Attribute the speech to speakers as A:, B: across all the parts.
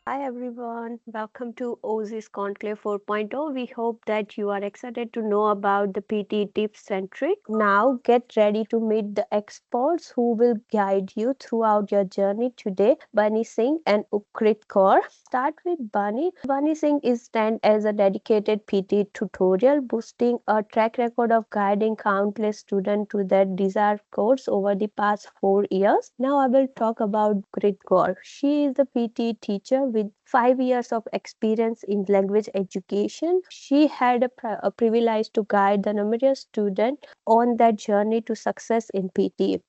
A: Hi everyone, welcome to Aussizz Conclave 4.0. We hope that you are excited to know about the PTE tips and tricks. Now get ready to meet the experts who will guide you throughout your journey today, Bunny Singh and Upkaar Kaur. Start with Bunny. Bunny Singh is stand as a dedicated PTE tutorial, boasting a track record of guiding countless students to their desired course over the past 4 years. Now I will talk about Upkaar Kaur. She is a PTE teacher with 5 years of experience in language education. She had a privilege to guide the numerous students on their journey to success in PTE.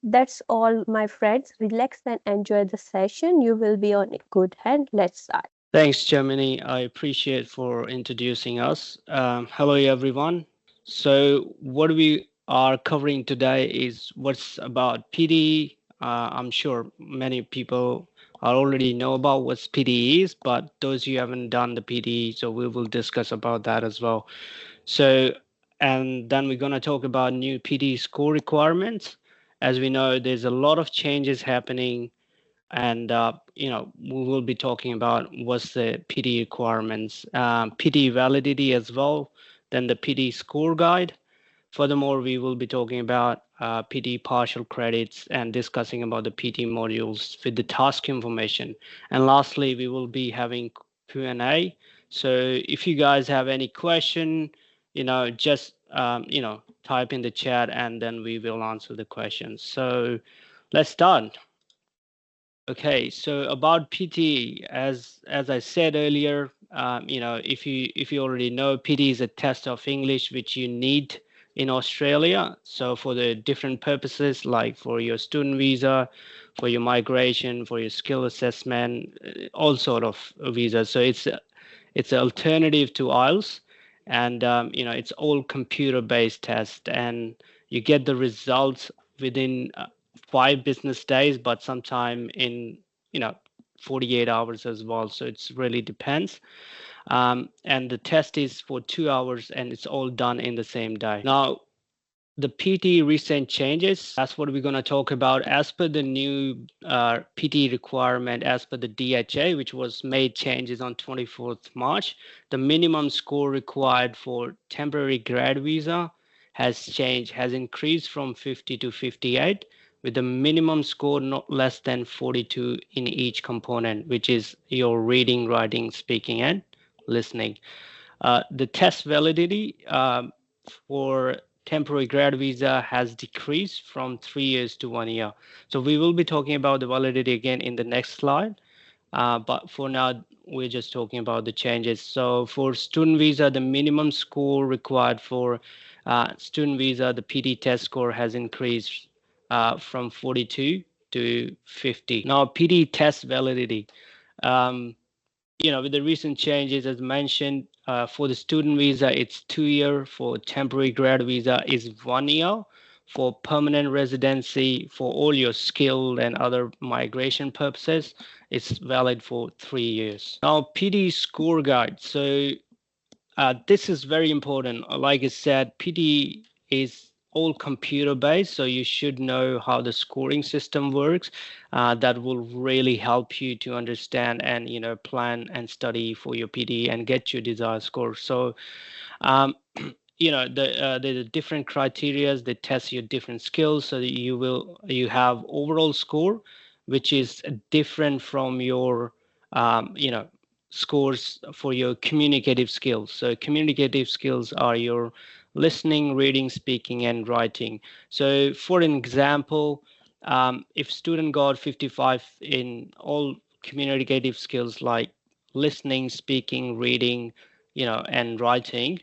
A: That's all, my friends. Relax and enjoy the session. You will be on a good hand. Let's start.
B: Thanks, Germany. I appreciate for introducing us. Hello, everyone. So what we are covering today is what's about PTE. I'm sure many people already know about what PTE is, but those who haven't done the PTE, so we will discuss about that as well. So, and then we're going to talk about new PTE score requirements. As we know, there's a lot of changes happening, and we will be talking about what's the PTE requirements, PTE validity as well, then the PTE score guide. Furthermore, we will be talking about PTE partial credits and discussing about the PTE modules with the task information. And lastly, we will be having Q&A. So if you guys have any question, just type in the chat and then we will answer the questions. So let's start. Okay, so about PTE, as I said earlier, if you already know, PTE is a test of English which you need in Australia. So for the different purposes, like for your student visa, for your migration, for your skill assessment, all sort of visas. So it's an alternative to IELTS, and it's all computer-based test, and you get the results within 5 business days, but sometime in 48 hours as well. So it's really depends. And the test is for 2 hours, and it's all done in the same day. Now, the PTE recent changes, that's what we're going to talk about. As per the new PTE requirement, as per the DHA, which was made changes on 24th March, the minimum score required for temporary grad visa has increased from 50 to 58, with the minimum score not less than 42 in each component, which is your reading, writing, speaking, and listening. The test validity for temporary grad visa has decreased from 3 years to 1 year. So we will be talking about the validity again in the next slide. But for now, we're just talking about the changes. So for student visa, the minimum score required for student visa, the PTE test score has increased from 42 to 50. Now, PTE test validity. With the recent changes, as mentioned, for the student visa, it's 2 years. For temporary grad visa, is 1 year. For permanent residency, for all your skilled and other migration purposes, it's valid for 3 years. Now, PTE score guide. So this is very important. Like I said, PTE is all computer based, so you should know how the scoring system works. That will really help you to understand and plan and study for your PTE and get your desired score. So the different criteria, they test your different skills, so that you have overall score, which is different from your scores for your communicative skills. So communicative skills are your listening, reading, speaking, and writing. So for an example, if student got 55 in all communicative skills like listening, speaking, reading, and writing,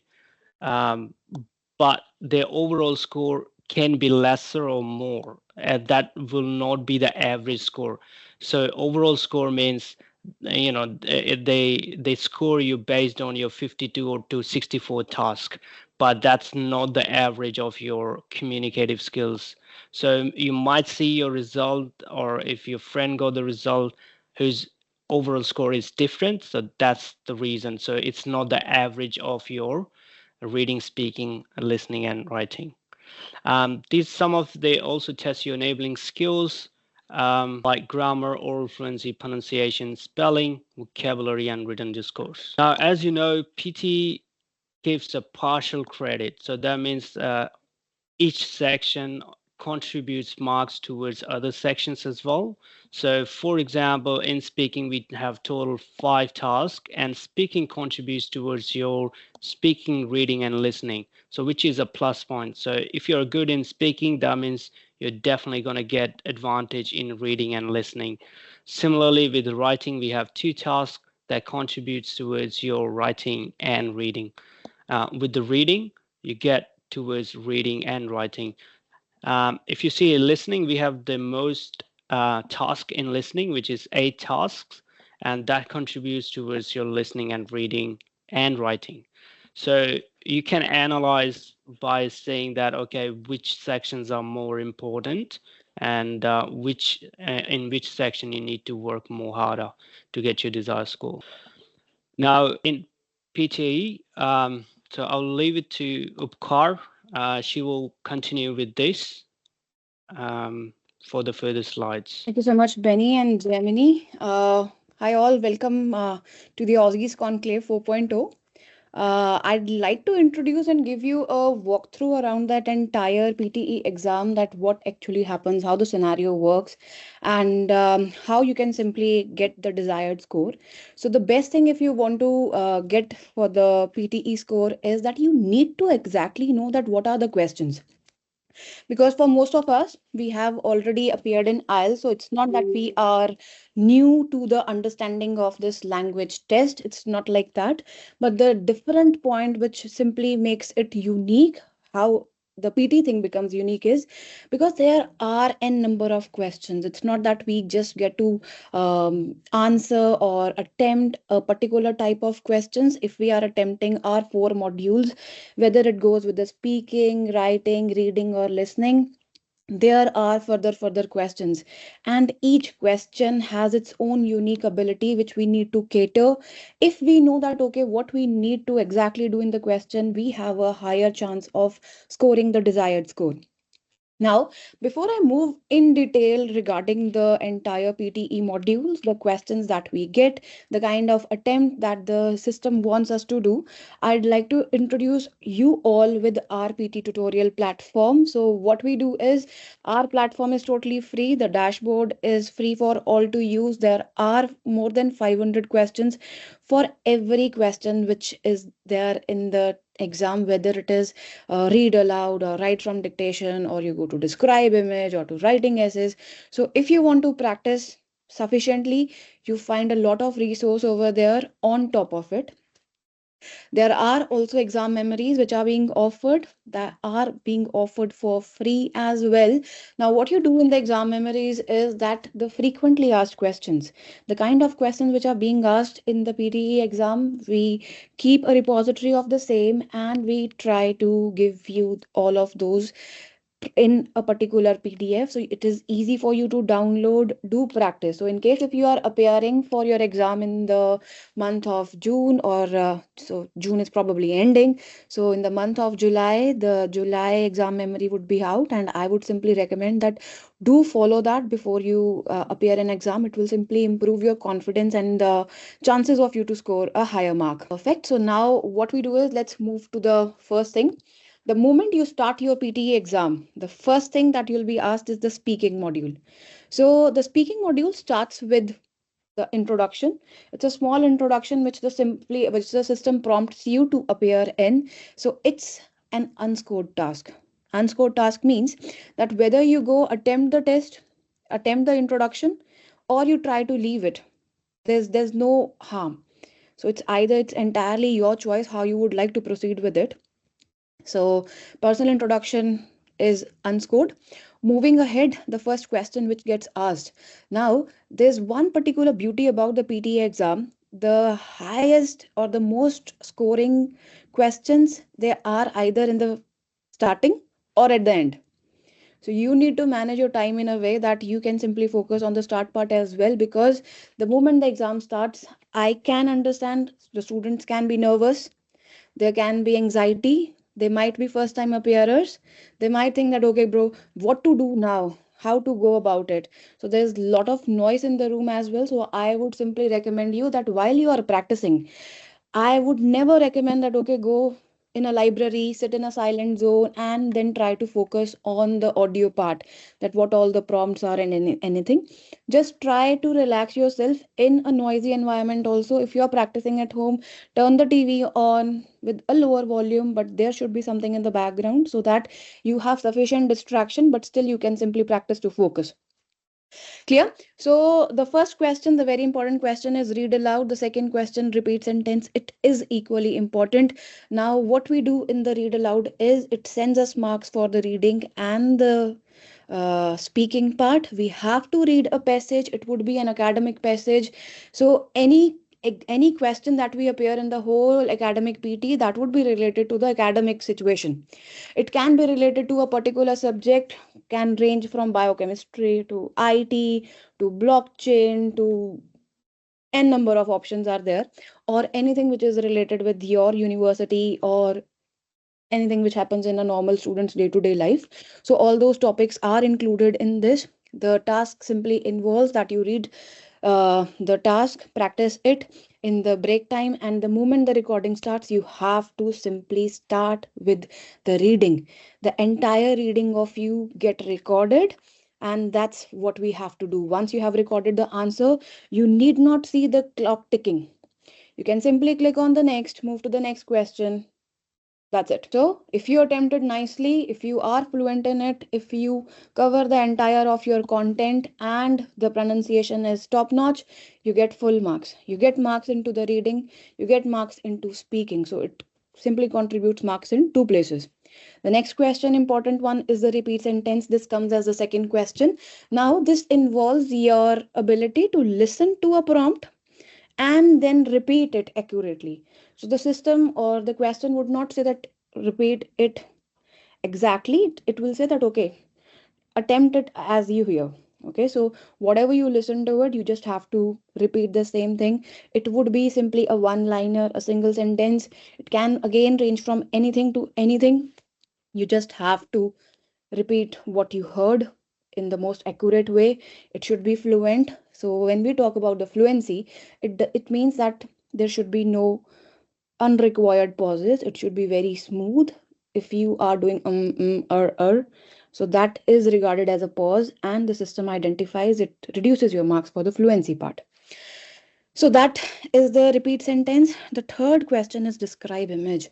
B: but their overall score can be lesser or more, and that will not be the average score. So overall score means they score you based on your 52 or to 64 task, but that's not the average of your communicative skills. So you might see your result, or if your friend got the result whose overall score is different, so that's the reason. So it's not the average of your reading, speaking, listening, and writing. These some of they also test your enabling skills like grammar, oral fluency, pronunciation, spelling, vocabulary, and written discourse. Now, as you know, PT gives a partial credit, so that means each section contributes marks towards other sections as well. So for example, in speaking, we have total 5 tasks, and speaking contributes towards your speaking, reading, and listening. So which is a plus point. So if you're good in speaking, that means you're definitely going to get advantage in reading and listening. Similarly, with writing, we have 2 tasks that contributes towards your writing and reading. With the reading, you get towards reading and writing. If you see listening, we have the most task in listening, which is 8 tasks, and that contributes towards your listening and reading and writing. So you can analyze by saying that, okay, which sections are more important, and in which section you need to work more harder to get your desired score. Now in PTE, so I'll leave it to Upkaar. She will continue with this for the further slides.
C: Thank you so much, Benny and Gemini. Hi all, welcome to the Aussizz Conclave 4.0. I'd like to introduce and give you a walkthrough around that entire PTE exam, that what actually happens, how the scenario works, and how you can simply get the desired score. So the best thing if you want to get for the PTE score is that you need to exactly know that what are the questions. Because for most of us, we have already appeared in IELTS, so it's not that we are new to the understanding of this language test. It's not like that. But the different point which simply makes it unique, how the PT thing becomes unique, is because there are n number of questions. It's not that we just get to answer or attempt a particular type of questions. If we are attempting our 4 modules, whether it goes with the speaking, writing, reading, or listening, there are further questions, and each question has its own unique ability which we need to cater. If we know that, okay, what we need to exactly do in the question, we have a higher chance of scoring the desired score. Now, before I move in detail regarding the entire PTE modules, the questions that we get, the kind of attempt that the system wants us to do, I'd like to introduce you all with our PT tutorial platform. So what we do is, our platform is totally free. The dashboard is free for all to use. There are more than 500 questions for every question which is there in the exam, whether it is read aloud or write from dictation, or you go to describe image or to writing essays. So if you want to practice sufficiently, you find a lot of resource over there. On top of it, there are also exam memories which are being offered, that are being offered for free as well. Now, what you do in the exam memories is that the frequently asked questions, the kind of questions which are being asked in the PTE exam, we keep a repository of the same, and we try to give you all of those in a particular PDF, so it is easy for you to download, do practice. So in case if you are appearing for your exam in the month of June, or so June is probably ending, so in the month of July, the July exam memory would be out, and I would simply recommend that do follow that before you appear in exam. It will simply improve your confidence and the chances of you to score a higher mark. Perfect. So now what we do is, let's move to the first thing. The moment you start your PTE exam, the first thing that you'll be asked is the speaking module. So the speaking module starts with the introduction. It's a small introduction which the system prompts you to appear in. So it's an unscored task. Unscored task means that whether you go attempt the test, attempt the introduction, or you try to leave it, there's no harm. So it's entirely your choice how you would like to proceed with it. So personal introduction is unscored. Moving ahead, the first question which gets asked. Now, there's one particular beauty about the PTE exam. The highest or the most scoring questions, they are either in the starting or at the end. So you need to manage your time in a way that you can simply focus on the start part as well, because the moment the exam starts, I can understand the students can be nervous, there can be anxiety, They might be first time appearers. They might think that, okay, bro, what to do now? How to go about it? So there's a lot of noise in the room as well. So I would simply recommend you that while you are practicing, I would never recommend that, okay, go in a library, sit in a silent zone, and then try to focus on the audio part, that what all the prompts are and anything. Just try to relax yourself in a noisy environment. Also, if you're practicing at home, turn the TV on with a lower volume, but there should be something in the background so that you have sufficient distraction, but still you can simply practice to focus. Clear? So the first question, the very important question is read aloud. The second question, repeat sentence. It is equally important. Now, what we do in the read aloud is it sends us marks for the reading and the speaking part. We have to read a passage. It would be an academic passage. So any question that we appear in the whole academic PT, that would be related to the academic situation. It can be related to a particular subject, can range from biochemistry to IT to blockchain to n number of options are there, or anything which is related with your university or anything which happens in a normal student's day-to-day life. So all those topics are included in this. The task simply involves that you read the task, practice it in the break time, and the moment the recording starts, you have to simply start with the reading. The entire reading of you get recorded, and that's what we have to do. Once you have recorded the answer, you need not see the clock ticking. You can simply click on the next, move to the next question. That's it. So if you attempt it nicely, if you are fluent in it, if you cover the entire of your content and the pronunciation is top notch, you get full marks. You get marks into the reading, you get marks into speaking. So it simply contributes marks in two places. The next question, important one, is the repeat sentence. This comes as the second question. Now this involves your ability to listen to a prompt and then repeat it accurately. So the system or the question would not say that repeat it exactly. It will say that, okay, attempt it as you hear. Okay, so whatever you listen to it, you just have to repeat the same thing. It would be simply a one liner, a single sentence. It can again range from anything to anything. You just have to repeat what you heard in the most accurate way. It should be fluent. So when we talk about the fluency, it means that there should be no unrequired pauses. It should be very smooth. If you are doing so that is regarded as a pause, and the system identifies it, reduces your marks for the fluency part. So that is the repeat sentence. The third question is describe image.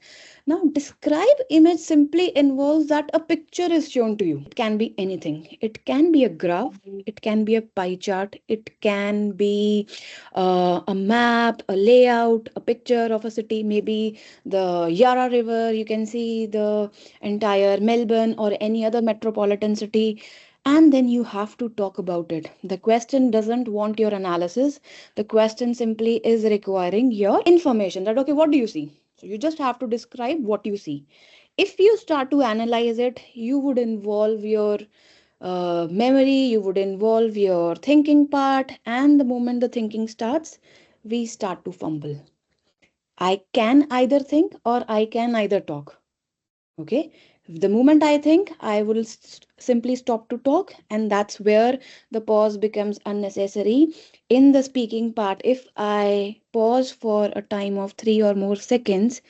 C: Now, describe image simply involves that a picture is shown to you. It can be anything. It can be a graph. It can be a pie chart. It can be a map, a layout, a picture of a city, maybe the Yarra River. You can see the entire Melbourne or any other metropolitan city. And then you have to talk about it. The question doesn't want your analysis. The question simply is requiring your information that, okay, what do you see? So you just have to describe what you see. If you start to analyze it, you would involve your memory, you would involve your thinking part. And the moment the thinking starts, we start to fumble. I can either think or I can either talk. Okay, the moment I think, I will simply stop to talk, and that's where the pause becomes unnecessary. In the speaking part, if I pause for a time of 3 or more seconds,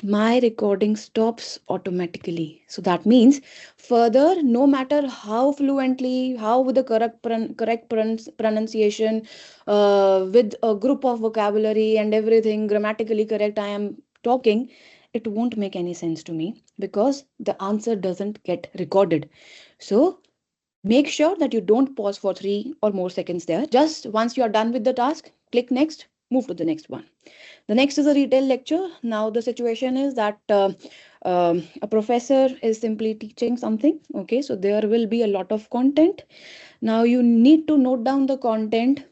C: my recording stops automatically. So that means further, no matter how fluently, how with the correct pronunciation, with a group of vocabulary and everything grammatically correct, I am talking, it won't make any sense to me because the answer doesn't get recorded. So make sure that you don't pause for 3 or more seconds there. Just once you are done with the task, click next, move to the next one. The next is a retail lecture. Now the situation is that a professor is simply teaching something. Okay, so there will be a lot of content. Now you need to note down the content,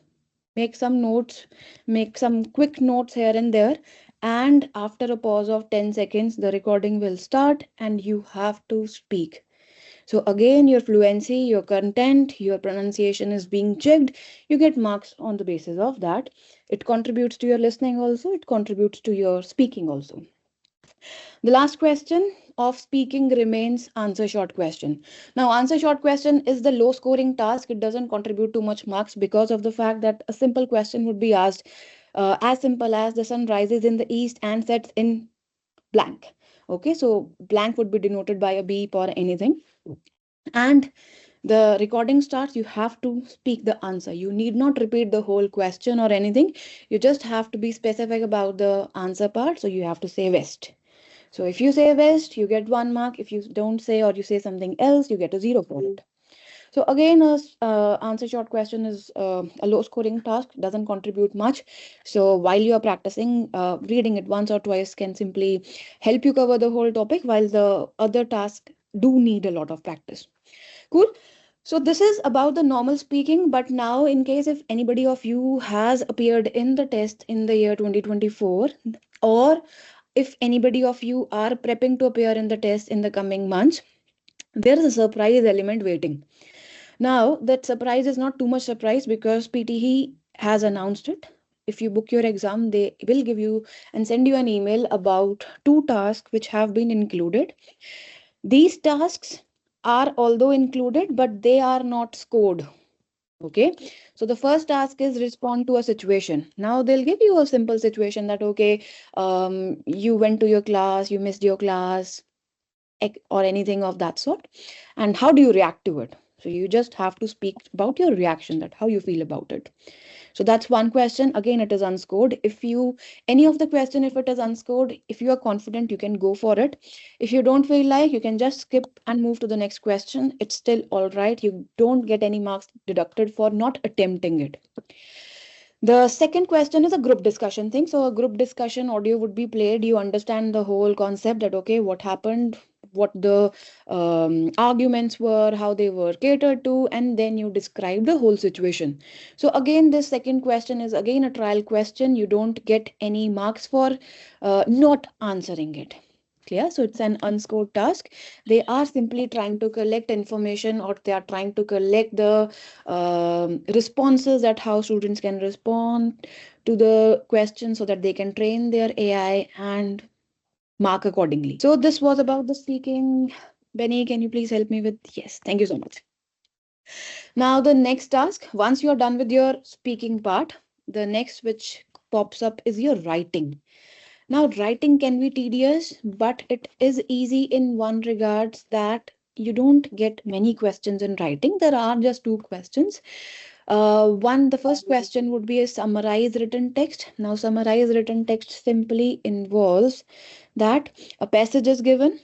C: make some notes, make some quick notes here and there. And after a pause of 10 seconds, the recording will start and you have to speak. So again, your fluency, your content, your pronunciation is being checked. You get marks on the basis of that. It contributes to your listening also. It contributes to your speaking also. The last question of speaking remains answer short question. Now, answer short question is the low scoring task. It doesn't contribute too much marks because of the fact that a simple question would be asked as simple as the sun rises in the east and sets in blank. Okay, so blank would be denoted by a beep or anything. And the recording starts, you have to speak the answer. You need not repeat the whole question or anything. You just have to be specific about the answer part. So you have to say west. So if you say west, you get 1 mark. If you don't say or you say something else, you get a 0 for it. So again, answer short question is a low scoring task, doesn't contribute much. So while you are practicing, reading it once or twice can simply help you cover the whole topic, while the other tasks do need a lot of practice. Cool. So this is about the normal speaking, but now in case if anybody of you has appeared in the test in the year 2024, or if anybody of you are prepping to appear in the test in the coming months, there is a surprise element waiting. Now, that surprise is not too much surprise because PTE has announced it. If you book your exam, they will give you and send you an email about 2 tasks which have been included. These tasks are although included, but they are not scored. Okay, so the first task is respond to a situation. Now they'll give you a simple situation that okay, you went to your class, you missed your class, or anything of that sort, and how do you react to it? So you just have to speak about your reaction, that how you feel about it. So that's one question. Again, it is unscored. If you any of the question, if it is unscored, if you are confident, you can go for it. If you don't feel like, you can just skip and move to the next question. It's still all right. You don't get any marks deducted for not attempting it. The second question is a group discussion thing. So a group discussion audio would be played. You understand the whole concept that, okay, what happened, what the arguments were, how they were catered to, and then you describe the whole situation. So again, this second question is again a trial question. You don't get any marks for not answering it. Clear? So it's an unscored task. They are simply trying to collect information, or they are trying to collect the responses, that how students can respond to the question so that they can train their AI and mark accordingly. So this was about the speaking. Benny, can you please help me with? Yes, thank you so much. Now the next task, once you're done with your speaking part, the next which pops up is your writing. Now, writing can be tedious, but it is easy in one regards that you don't get many questions in writing. There are just 2 questions. The first question would be a summarized written text. Now, summarized written text simply involves that a passage is given.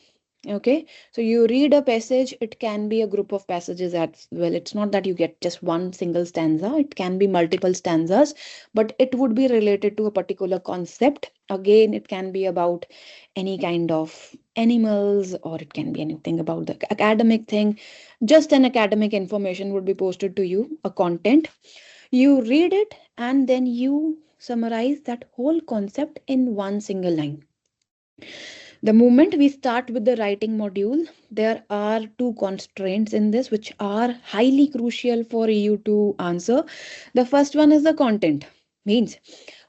C: Okay, so you read a passage, it can be a group of passages as well. It's not that you get just one single stanza, it can be multiple stanzas, but it would be related to a particular concept. Again, it can be about any kind of animals, or it can be anything about the academic thing. Just an academic information would be posted to you, a content. You read it and then you summarize that whole concept in one single line. The moment we start with the writing module, there are 2 constraints in this which are highly crucial for you to answer. The first one is the content. Means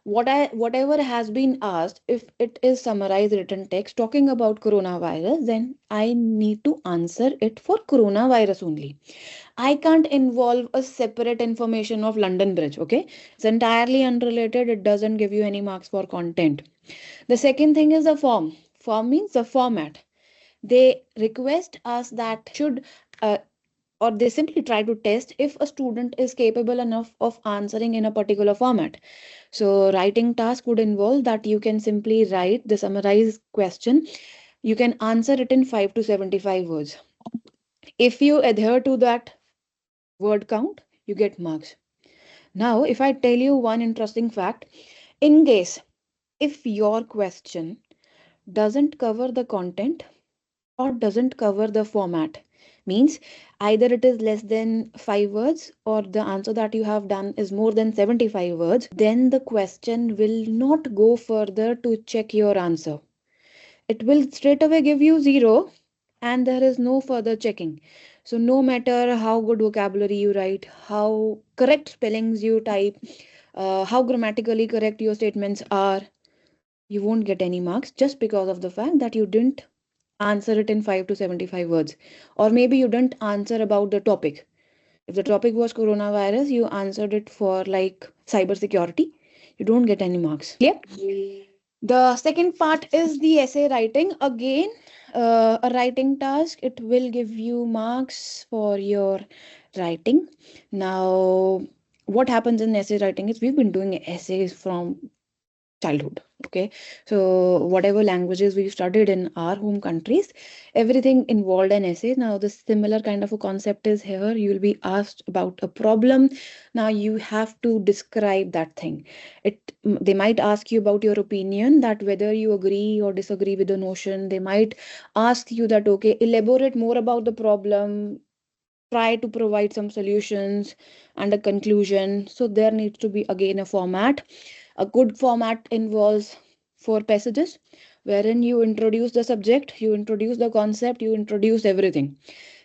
C: whatever has been asked, if it is summarized written text talking about coronavirus, then I need to answer it for coronavirus only. I can't involve a separate information of London Bridge. Okay, it's entirely unrelated. It doesn't give you any marks for content. The second thing is the form. Form means the format. They request us that should, or they simply try to test if a student is capable enough of answering in a particular format. So writing task would involve that you can simply write the summarized question. You can answer it in 5 to 75 words. If you adhere to that word count, you get marks. Now, if I tell you one interesting fact, in case if your question doesn't cover the content or doesn't cover the format, means either it is less than 5 words or the answer that you have done is more than 75 words, then the question will not go further to check your answer. It will straight away give you 0 and there is no further checking. So no matter how good vocabulary you write, how correct spellings you type, how grammatically correct your statements are, you won't get any marks just because of the fact that you didn't answer it in 5 to 75 words, or maybe you didn't answer about the topic. If the topic was coronavirus, you answered it for like cybersecurity, you don't get any marks. Clear? The second part is the essay writing. Again, a writing task. It will give you marks for your writing. Now, what happens in essay writing is we've been doing essays from childhood. Okay, so whatever languages we've studied in our home countries, everything involved an essay. Now the similar kind of a concept is here. You will be asked about a problem. Now you have to describe that thing. They might ask you about your opinion, that whether you agree or disagree with the notion. They might ask you that, okay, elaborate more about the problem, try to provide some solutions and a conclusion. So there needs to be again a format. A good format involves 4 passages wherein you introduce the subject, you introduce the concept, you introduce everything.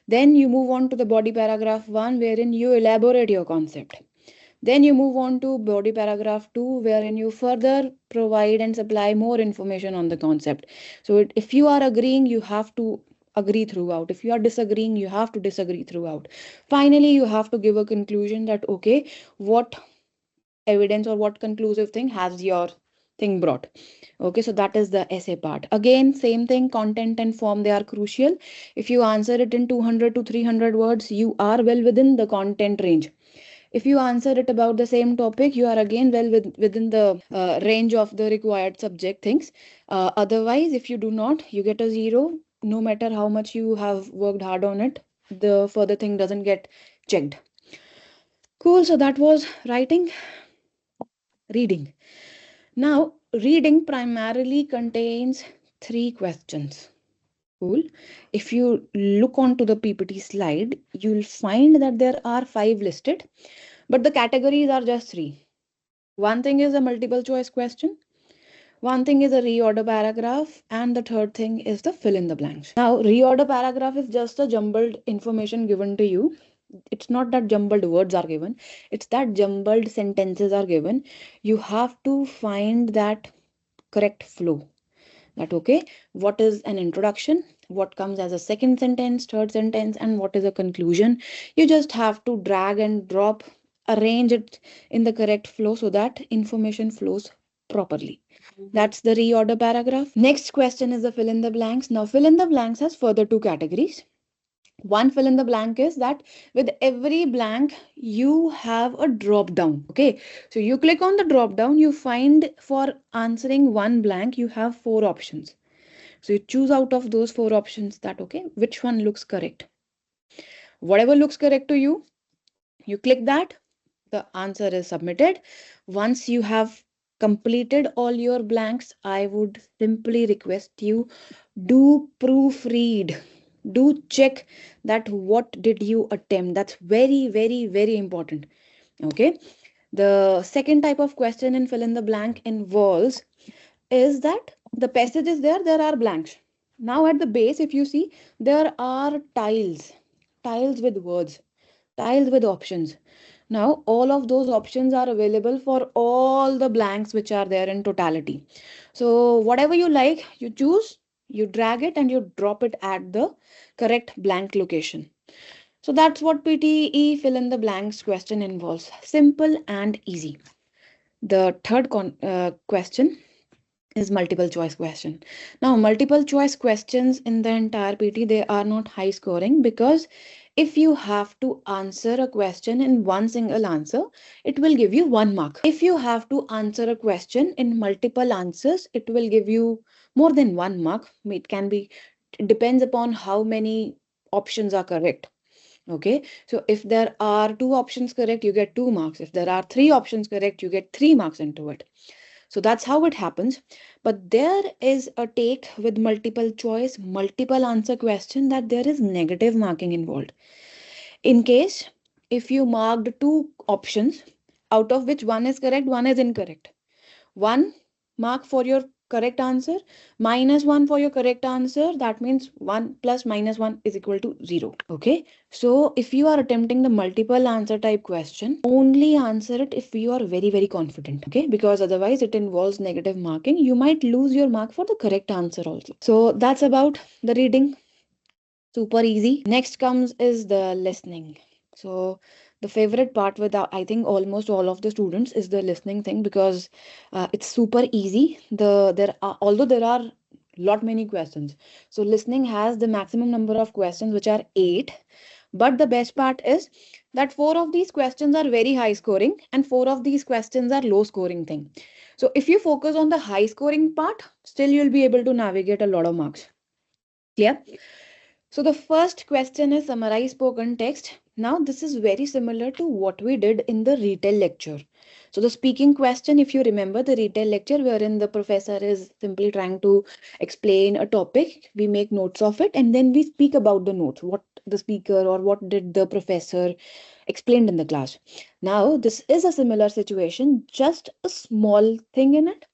C: Then you move on to the body paragraph 1 wherein you elaborate your concept. Then you move on to body paragraph 2 wherein you further provide and supply more information on the concept. So if you are agreeing, you have to agree throughout. If you are disagreeing, you have to disagree throughout. Finally, you have to give a conclusion that, okay, what evidence or what conclusive thing has your thing brought. Okay, so that is the essay part. Again, same thing, content and form, they are crucial. If you answer it in 200 to 300 words, you are well within the content range. If you answer it about the same topic, you are again within the range of the required subject things. Otherwise, if you do not, you get a 0. No matter how much you have worked hard on it, the further thing doesn't get checked. Cool, so that was writing. Reading. Now, reading primarily contains 3 questions. Cool. If you look onto the PPT slide, you'll find that there are 5 listed, but the categories are just 3. One thing is a multiple choice question, one thing is a reorder paragraph, and the third thing is the fill in the blanks. Now, reorder paragraph is just a jumbled information given to you. It's not that jumbled words are given, it's that jumbled sentences are given. You have to find that correct flow. That, okay, what is an introduction, what comes as a second sentence, third sentence, and what is a conclusion. You just have to drag and drop, arrange it in the correct flow so that information flows properly. That's the reorder paragraph. Next question is the fill in the blanks. Now, fill in the blanks has further 2 categories. One fill in the blank is that with every blank you have a drop down. Okay, so you click on the drop down, you find for answering one blank you have 4 options. So you choose out of those 4 options that, okay, which one looks correct. Whatever looks correct to you, you click that, the answer is submitted. Once you have completed all your blanks, I would simply request you, do proofread, do check that what did you attempt. That's very, very, very important. Okay, the second type of question in fill in the blank involves is that the passage is there are blanks. Now at the base, if you see, there are tiles with words, tiles with options. Now all of those options are available for all the blanks which are there in totality. So whatever you like, you choose, you drag it and you drop it at the correct blank location. So that's what PTE fill in the blanks question involves. Simple and easy. The third question is multiple choice question. Now, multiple choice questions in the entire PT, they are not high scoring, because if you have to answer a question in one single answer, it will give you 1 mark. If you have to answer a question in multiple answers, it will give you more than 1 mark. It can be, it depends upon how many options are correct. Okay, so if there are 2 options correct, you get 2 marks. If there are 3 options correct, you get 3 marks into it. So that's how it happens. But there is a take with multiple choice, multiple answer question, that there is negative marking involved. In case if you marked 2 options, out of which one is correct, one is incorrect, 1 mark for your correct answer, -1 for your correct answer. That means 1 plus -1 is equal to 0. Okay. So if you are attempting the multiple answer type question, only answer it if you are very, very confident. Okay. Because otherwise it involves negative marking. You might lose your mark for the correct answer also. So that's about the reading. Super easy. Next comes is the listening. So the favorite part with I think almost all of the students is the listening thing, because it's super easy. Although there are lot many questions, so listening has the maximum number of questions, which are 8. But the best part is that 4 of these questions are very high scoring and 4 of these questions are low scoring thing. So if you focus on the high scoring part, still you'll be able to navigate a lot of marks. Clear? So the first question is summarize spoken text. Now this is very similar to what we did in the retail lecture. So the speaking question, if you remember the retail lecture wherein the professor is simply trying to explain a topic, we make notes of it and then we speak about the notes, what the speaker or what did the professor explained in the class. Now this is a similar situation, just a small thing in it.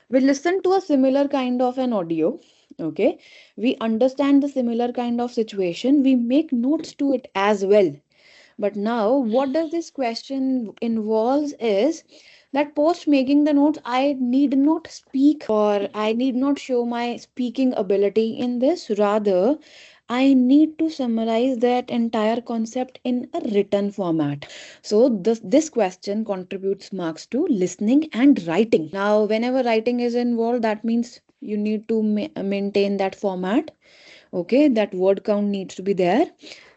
C: We listen to a similar kind of an audio. Okay, we understand the similar kind of situation, we make notes to it as well. But now what does this question involves is that post making the notes, I need not speak or I need not show my speaking ability in this. Rather, I need to summarize that entire concept in a written format. So this question contributes marks to listening and writing. Now, whenever writing is involved, that means you need to maintain that format. Okay, that word count needs to be there.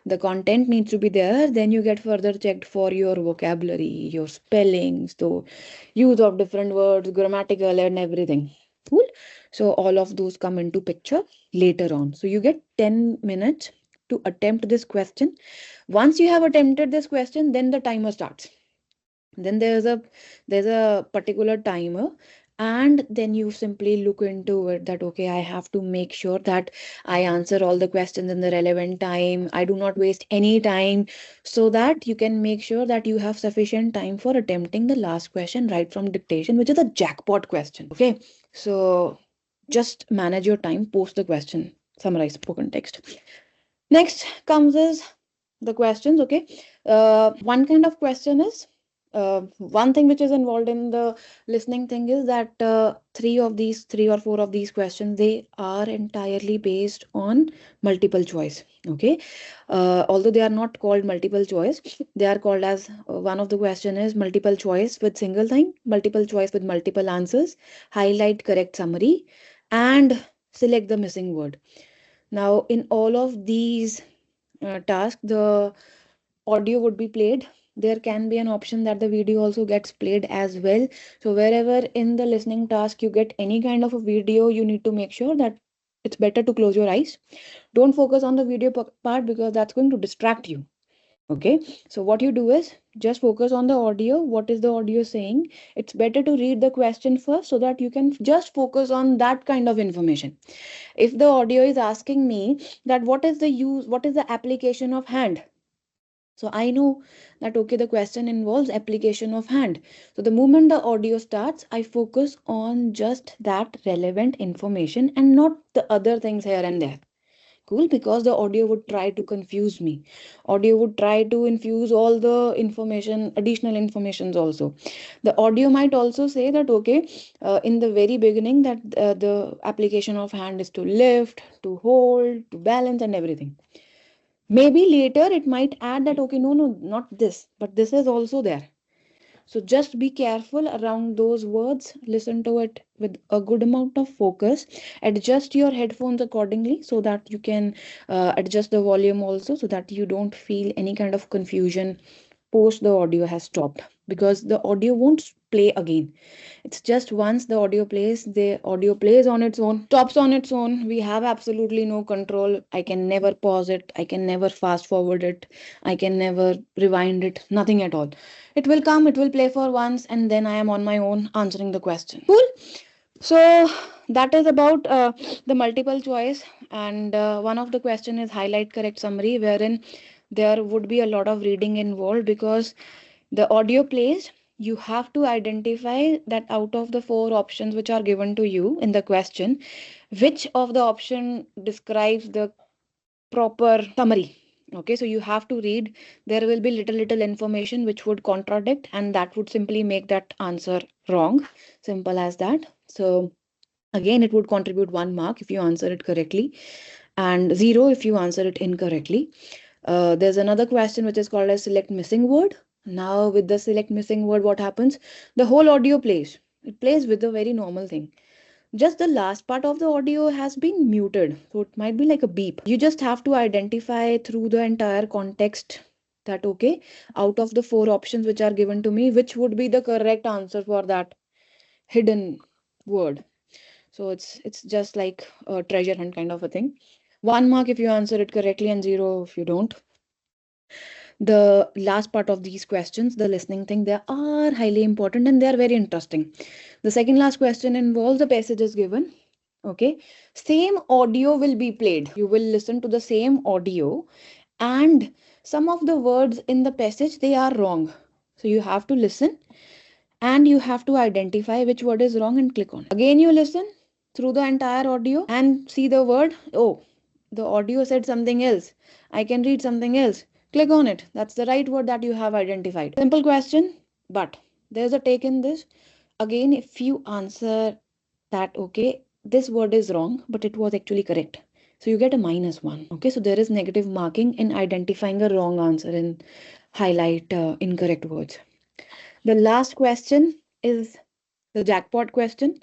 C: The content needs to be there. Then you get further checked for your vocabulary, your spellings, the use of different words, grammatical and everything. Cool. So all of those come into picture later on. So you get 10 minutes to attempt this question. Once you have attempted this question, then the timer starts. Then there's a particular timer, and then you simply look into it that okay, I have to make sure that I answer all the questions in the relevant time, I do not waste any time, so that you can make sure that you have sufficient time for attempting the last question right from dictation, which is a jackpot question. Okay, so just manage your time, post the question, summarize spoken text. Next comes is the questions. Okay, one kind of question is one thing which is involved in the listening thing is that three or four of these questions, they are entirely based on multiple choice. Okay, although they are not called multiple choice, they are called as one of the question is multiple choice with single thing, multiple choice with multiple answers, highlight correct summary, and select the missing word. Now in all of these tasks, the audio would be played. There can be an option that the video also gets played as well. So wherever in the listening task you get any kind of a video, you need to make sure that it's better to close your eyes. Don't focus on the video part, because that's going to distract you. Okay, so what you do is just focus on the audio. What is the audio saying? It's better to read the question first so that you can just focus on that kind of information. If the audio is asking me that what is the application of hand, so I know that, okay, the question involves application of hand. So the moment the audio starts, I focus on just that relevant information and not the other things here and there. Cool, because the audio would try to confuse me. Audio would try to infuse all the information, additional informations also. The audio might also say that, okay, in the very beginning that the application of hand is to lift, to hold, to balance and everything. Maybe later it might add that, okay, no, not this, but this is also there. So just be careful around those words, listen to it with a good amount of focus, adjust your headphones accordingly so that you can adjust the volume also, so that you don't feel any kind of confusion post the audio has stopped, because the audio won't play again. It's just once the audio plays on its own, stops on its own. We have absolutely no control. I can never pause it, I can never fast forward it, I can never rewind it, nothing at all. It will come, it will play for once, and then I am on my own answering the question. Cool. So that is about the multiple choice, and one of the question is highlight correct summary, wherein there would be a lot of reading involved, because the audio plays, you have to identify that out of the 4 options which are given to you in the question, which of the option describes the proper summary. Okay, so you have to read. There will be little information which would contradict, and that would simply make that answer wrong. Simple as that. So again, it would contribute 1 mark if you answer it correctly, and 0 if you answer it incorrectly. There's another question which is called as select missing word. Now, with the select missing word, what happens? The whole audio plays. It plays with a very normal thing. Just the last part of the audio has been muted. So it might be like a beep. You just have to identify through the entire context that, okay, out of the 4 options which are given to me, which would be the correct answer for that hidden word. So it's just like a treasure hunt kind of a thing. 1 mark if you answer it correctly and 0 if you don't. The last part of these questions, the listening thing, they are highly important and they are very interesting. The second last question involves the passages given. Okay, same audio will be played. You will listen to the same audio, and some of the words in the passage, they are wrong. So you have to listen and you have to identify which word is wrong and click on it. Again, you listen through the entire audio and see the word. Oh, the audio said something else. I can read something else. Click on it. That's the right word that you have identified. Simple question, but there's a take in this. Again, if you answer that, okay, this word is wrong, but it was actually correct, so you get a -1. Okay, so there is negative marking in identifying a wrong answer and highlight incorrect words. The last question is the jackpot question.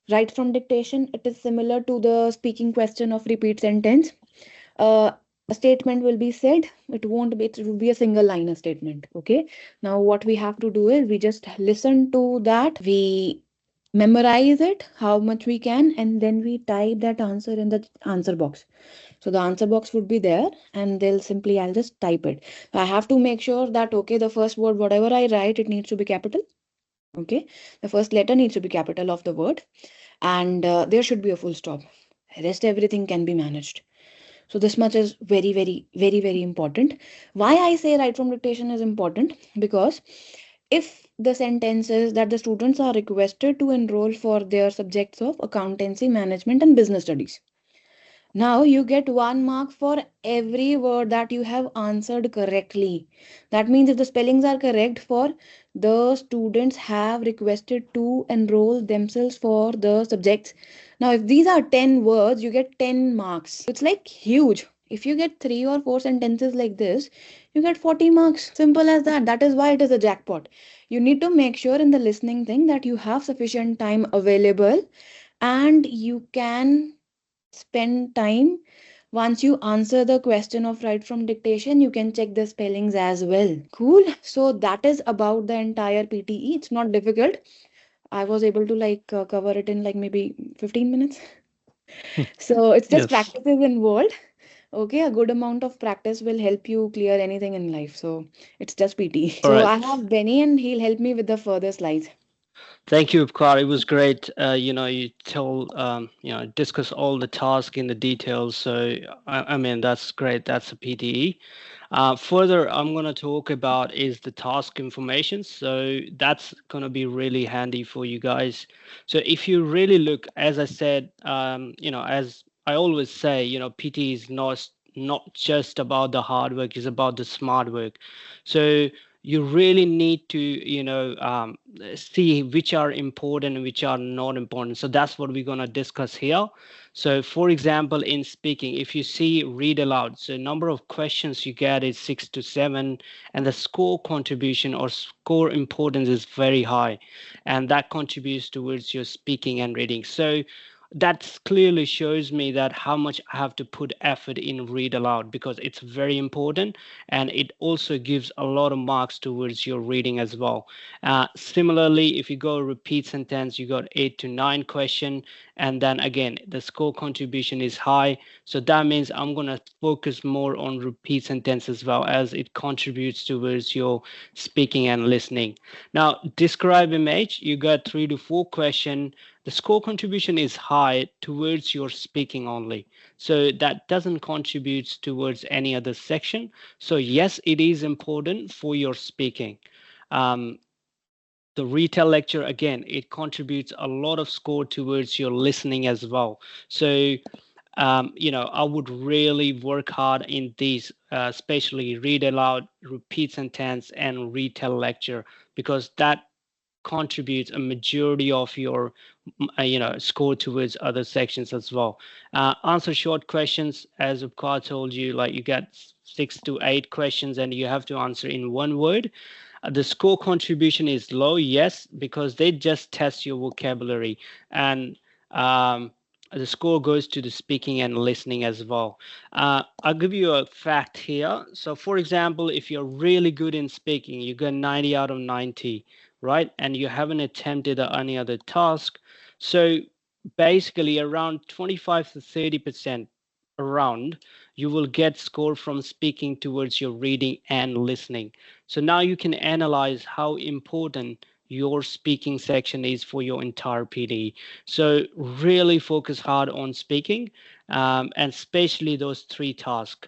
C: Right from dictation, it is similar to the speaking question of repeat sentence. A statement will be said. It won't be, it will be a single liner statement. Okay, now what we have to do is we just listen to that, we memorize it how much we can, and then we type that answer in the answer box. So the answer box would be there, and they'll simply, I'll just type it. I have to make sure that, okay, the first word, whatever I write, it needs to be capital. Okay, the first letter needs to be capital of the word, and there should be a full stop. Rest everything can be managed. So this much is very important. Why I say right from dictation is important? Because if the sentences that the students are requested to enroll for their subjects of accountancy, management, and business studies, now you get 1 mark for every word that you have answered correctly. That means if the spellings are correct, for the students have requested to enroll themselves for the subjects. Now, if these are 10 words, you get 10 marks. It's like huge. If you get 3 or 4 sentences like this, you get 40 marks. Simple as that. That is why it is a jackpot. You need to make sure in the listening thing that you have sufficient time available, and you can spend time. Once you answer the question of right from dictation, you can check the spellings as well. Cool. So that is about the entire PTE. It's not difficult. I was able to cover it in like maybe 15 minutes. So it's just
B: Yes.
C: practices involved. Okay, a good amount of practice will help you clear anything in life. So it's just PT.
B: All
C: So
B: right.
C: I have Benny and he'll help me with the further slides.
B: Thank you, Upkaar. It was great. You discuss all the tasks in the details. So, I mean, that's great. That's a PTE. Further, I'm going to talk about is the task information. So that's going to be really handy for you guys. So if you really look, as I said, as I always say, PT is not just about the hard work, it's about the smart work. So you really need to see which are important and which are not important. So that's what we're going to discuss here. So for example, in speaking, if you see read aloud, so number of questions you get is 6 to 7, and the score contribution or score importance is very high, and that contributes towards your speaking and reading. So that clearly shows me that how much I have to put effort in read aloud, because it's very important, and it also gives a lot of marks towards your reading as well. Similarly, if you go repeat sentence, you got 8 to 9 question, and then again the score contribution is high, so that means I'm going to focus more on repeat sentence as well, as it contributes towards your speaking and listening. Now describe image, you got 3 to 4 question, the score contribution is high towards your speaking only, so that doesn't contribute towards any other section. So yes, it is important for your speaking. the retell lecture, again, it contributes a lot of score towards your listening as well. So I would really work hard in these, especially read aloud, repeat sentence, and retell lecture, because that contributes a majority of your score towards other sections as well. Answer short questions, as Upkaar told you, like you get 6 to 8 questions and you have to answer in one word. The score contribution is low, yes, because they just test your vocabulary, and the score goes to the speaking and listening as well. I'll give you a fact here. So for example, if you're really good in speaking, you get 90 out of 90, right? And you haven't attempted any other task. So basically around 25 to 30% around, you will get score from speaking towards your reading and listening. So now you can analyze how important your speaking section is for your entire PTE. So really focus hard on speaking, and especially those 3 tasks.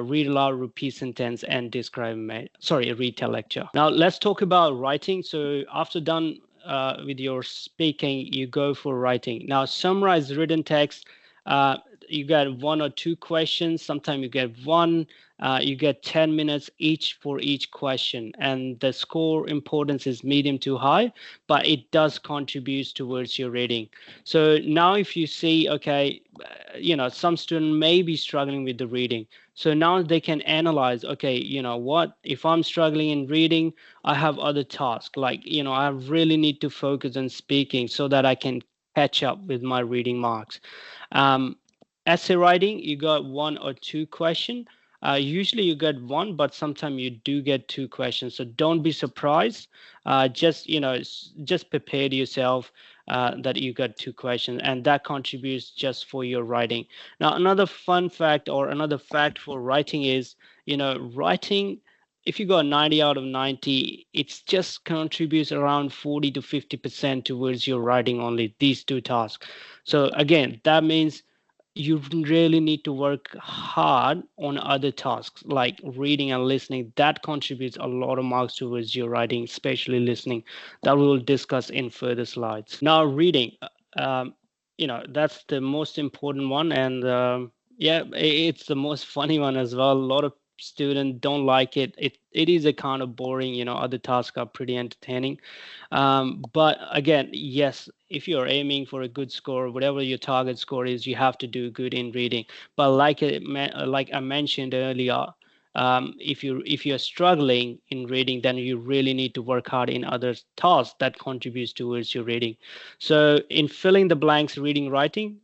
B: Read aloud, repeat sentence, and retell lecture. Now let's talk about writing. So after done with your speaking, you go for writing. Now summarize written text. You get 1 or 2 questions. Sometimes you get 1. You get 10 minutes each for each question, and the score importance is medium to high, but it does contribute towards your reading. So now if you see, okay, some student may be struggling with the reading. So now they can analyze, okay, what, if I'm struggling in reading, I have other tasks, like, I really need to focus on speaking so that I can catch up with my reading marks. Essay writing, you got 1 or 2 questions. Usually you get 1, but sometimes you do get 2 questions. So don't be surprised. Just prepare yourself that you got 2 questions, and that contributes just for your writing. Now, another fun fact, or another fact for writing is, writing, if you got 90 out of 90, it's just contributes around 40 to 50% towards your writing only, these 2 tasks. So again, that means you really need to work hard on other tasks like reading and listening. That contributes a lot of marks towards your writing, especially listening, that we will discuss in further slides. Now reading, that's the most important one, and it's the most funny one as well. A lot of students don't like it. It is a kind of boring. Other tasks are pretty entertaining, but again, yes, if you're aiming for a good score, whatever your target score is, you have to do good in reading. But like I mentioned earlier, if you're struggling in reading, then you really need to work hard in other tasks that contributes towards your reading. So in filling the blanks, reading, writing,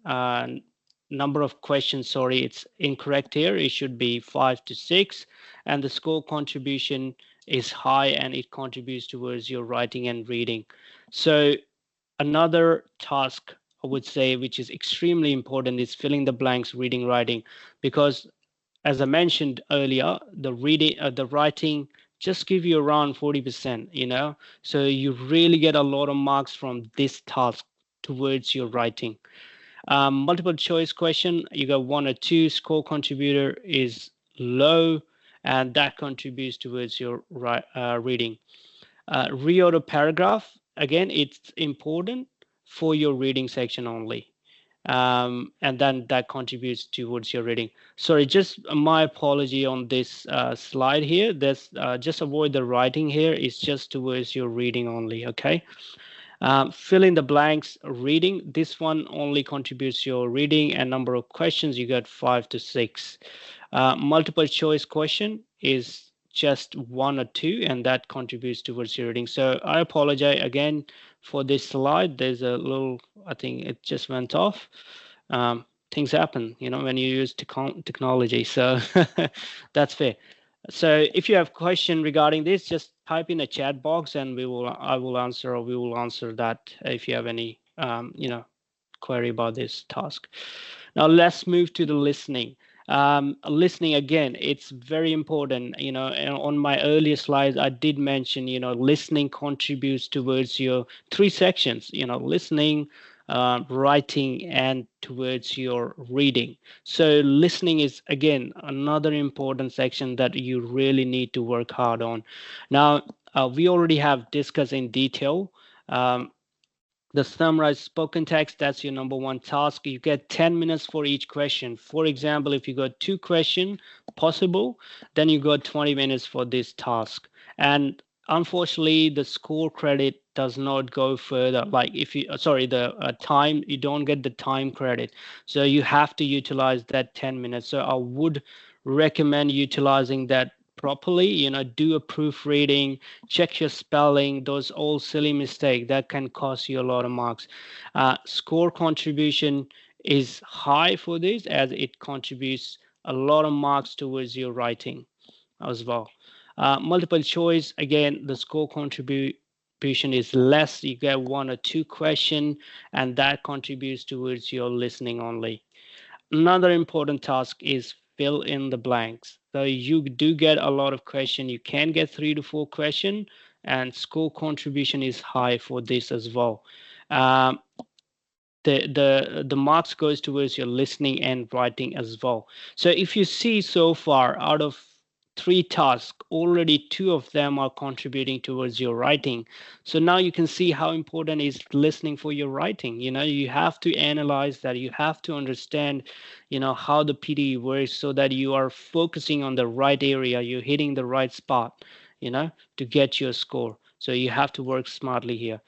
B: number of questions, sorry, it's incorrect here. It should be 5 to 6, and the score contribution is high, and it contributes towards your writing and reading. So another task, I would say, which is extremely important, is filling the blanks, reading, writing, because as I mentioned earlier, the writing just give you around 40%, so you really get a lot of marks from this task towards your writing. Multiple choice question, you got 1 or 2, score contributor is low, and that contributes towards your reading. Reorder paragraph, again, it's important for your reading section only, and then that contributes towards your reading. Sorry, just my apology on this slide here. There's just avoid the writing here. It's just towards your reading only. Okay. Fill in the blanks, reading. This one only contributes your reading, and number of questions you got 5 to 6. Multiple choice question is just 1 or 2, and that contributes towards your reading. So I apologize again for this slide. There's a little, I think it just went off. Things happen, when you use technology. So that's fair. So if you have a question regarding this, just type in a chat box, and I will answer, or we will answer that if you have any query about this task. Now let's move to the listening. Listening, again, it's very important. And on my earlier slides, I did mention, listening contributes towards your 3 sections, listening, writing, and towards your reading. So listening is, again, another important section that you really need to work hard on. Now, we already have discussed in detail. The summarized spoken text, that's your number one task. You get 10 minutes for each question. For example, if you got 2 questions possible, then you got 20 minutes for this task. And unfortunately, the score credit does not go further. Like if you, sorry, the time, you don't get the time credit. So you have to utilize that 10 minutes. So I would recommend utilizing that properly. Do a proofreading, check your spelling, those all silly mistakes that can cost you a lot of marks. Score contribution is high for this, as it contributes a lot of marks towards your writing as well. Multiple choice, again, the score contribution is less. You get 1 or 2 questions, and that contributes towards your listening only. Another important task is fill in the blanks. So you do get a lot of questions. You can get 3 to 4 questions, and score contribution is high for this as well. The marks goes towards your listening and writing as well. So if you see so far, out of 3 tasks, already 2 of them are contributing towards your writing. So now you can see how important is listening for your writing. You have to analyze that. You have to understand, how the PTE works, so that you are focusing on the right area. You're hitting the right spot, to get your score. So you have to work smartly here.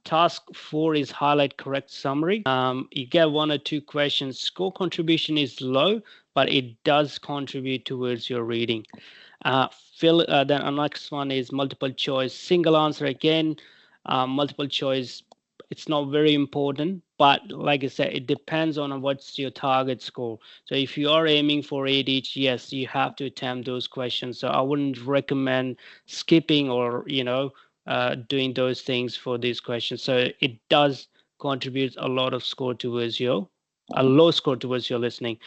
B: Task 4 is highlight correct summary. You get 1 or 2 questions. Score contribution is low, but it does contribute towards your reading. Then our next one is multiple choice. Single answer again. Multiple choice, it's not very important, but like I said, it depends on what's your target score. So if you are aiming for 8 each, yes, you have to attempt those questions. So I wouldn't recommend skipping or doing those things for these questions. So it does contribute a lot of score towards a low score towards your listening.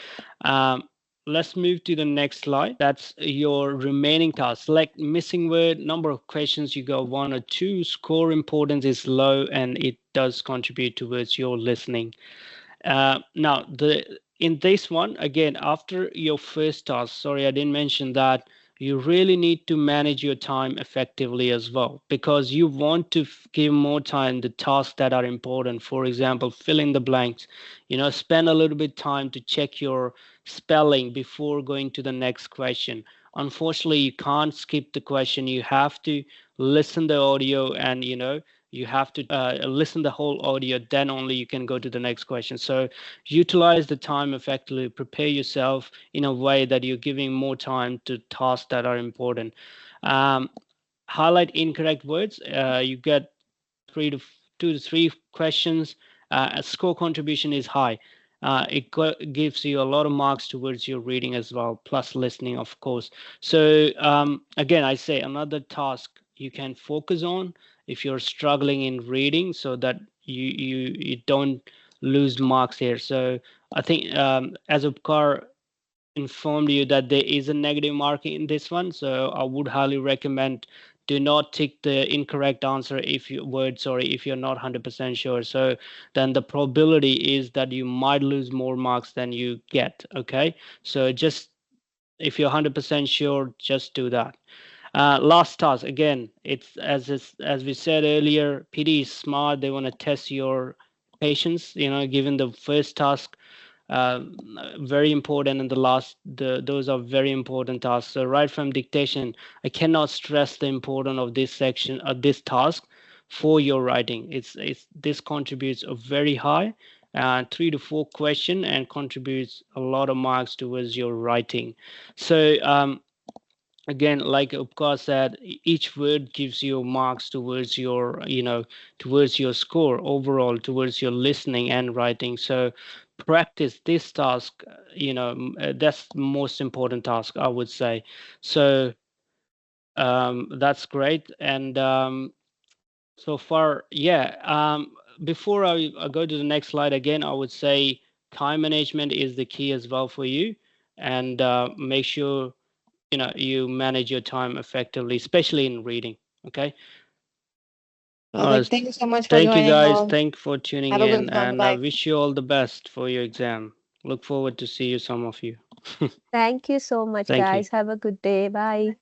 B: Let's move to the next slide. That's your remaining task. Select missing word, number of questions, you got 1 or 2, score importance is low, and it does contribute towards your listening. Now, in this one, again, after your first task, sorry, I didn't mention that, you really need to manage your time effectively as well, because you want to give more time to tasks that are important. For example, fill in the blanks, spend a little bit time to check your spelling before going to the next question. Unfortunately, you can't skip the question. You have to listen the audio, and you have to listen the whole audio, then only you can go to the next question. So utilize the time effectively, prepare yourself in a way that you're giving more time to tasks that are important. Highlight incorrect words. You get 2 to 3 questions. Score contribution is high. It gives you a lot of marks towards your reading as well, plus listening, of course. So again, I say another task you can focus on if you're struggling in reading, so that you don't lose marks here. So I think as Upkaar informed you that there is a negative marking in this one, so I would highly recommend do not tick the incorrect answer if you're not 100% sure. So then the probability is that you might lose more marks than you get. Okay, so just if you're 100% sure, just do that. Last task, again, it's as we said earlier, PD is smart. They want to test your patience, given the first task, very important, and those are very important tasks. So right from dictation, I cannot stress the importance of this section, of this task for your writing. This contributes a very high 3 to 4 question, and contributes a lot of marks towards your writing. So again, like Upkaar said, each word gives you marks towards your towards your score overall, towards your listening and writing. So practice this task. That's the most important task, I would say. So that's great. And so far, yeah. Before I go to the next slide, again, I would say time management is the key as well for you, and make sure you manage your time effectively, especially in reading. Okay.
C: Thank you so much for
B: Thank you,
C: joining.
B: guys. Thank you for tuning
C: Have a good
B: in,
C: one.
B: and I
C: Bye.
B: wish you all the best for your exam. Look forward to see you, some of you.
A: Thank you so much,
B: Thank you.
A: guys. Have a good day. Bye.